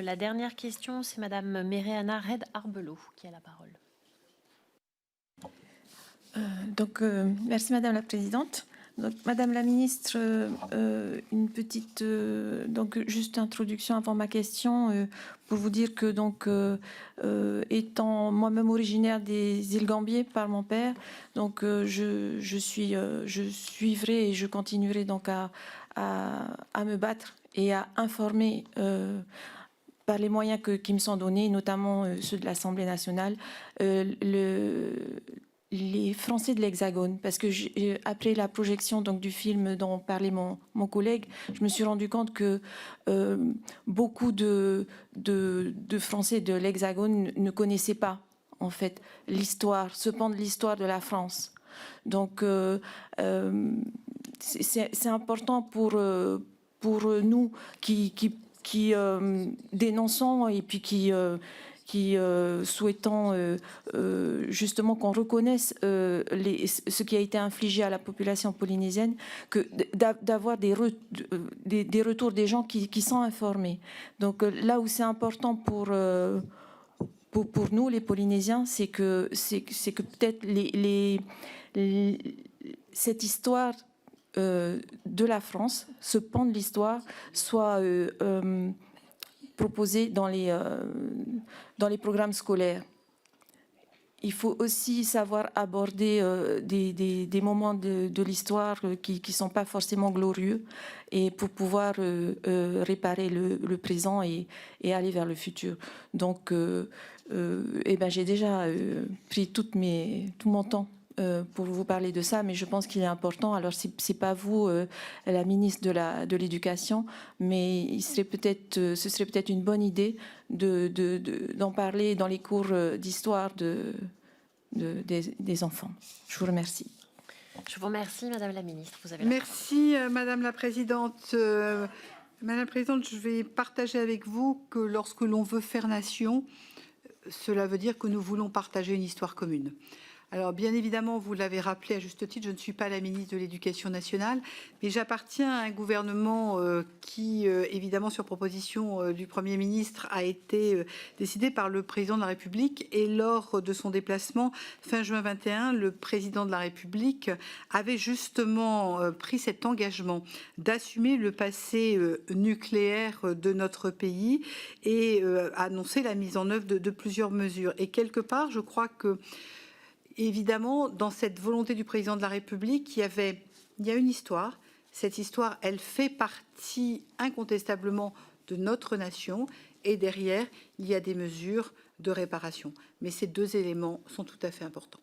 La dernière question, c'est Madame Méréana Red Arbelot qui a la parole. Merci Madame la Présidente. Donc, Madame la Ministre, une petite juste introduction avant ma question pour vous dire que étant moi-même originaire des îles Gambier par mon père, je suivrai et je continuerai donc à me battre et à informer par les moyens qui me sont donnés, notamment ceux de l'Assemblée nationale, les Français de l'Hexagone, parce que après la projection donc du film dont parlait mon collègue, je me suis rendu compte que beaucoup de Français de l'Hexagone ne connaissaient pas en fait l'histoire, ce pan de l'histoire de la France. Donc c'est important pour nous qui dénonçons et puis qui souhaitons justement qu'on reconnaisse ce qui a été infligé à la population polynésienne, d'avoir des retours des gens qui sont informés. Donc là où c'est important pour nous, les Polynésiens, c'est que peut-être cette histoire de la France, ce pan de l'histoire, soit proposé dans les programmes scolaires. Il faut aussi savoir aborder des moments de l'histoire qui ne sont pas forcément glorieux et pour pouvoir réparer le présent et aller vers le futur. Donc, j'ai déjà pris tout mon temps pour vous parler de ça, mais je pense qu'il est important. Alors, c'est pas vous, la ministre de l'Éducation, mais ce serait peut-être une bonne idée d'en parler dans les cours d'histoire des enfants. Je vous remercie. Je vous remercie, Madame la Ministre. Vous avez Merci, Madame la Présidente. Madame la Présidente, je vais partager avec vous que lorsque l'on veut faire nation, cela veut dire que nous voulons partager une histoire commune. Alors, bien évidemment, vous l'avez rappelé à juste titre, je ne suis pas la ministre de l'Éducation nationale, mais j'appartiens à un gouvernement qui, évidemment, sur proposition du Premier ministre, a été décidé par le Président de la République. Et lors de son déplacement, fin juin 2021, le Président de la République avait justement pris cet engagement d'assumer le passé nucléaire de notre pays et annoncé la mise en œuvre de plusieurs mesures. Et quelque part, je crois que évidemment, dans cette volonté du Président de la République, il y a une histoire. Cette histoire, elle fait partie incontestablement de notre nation. Et derrière, il y a des mesures de réparation. Mais ces deux éléments sont tout à fait importants.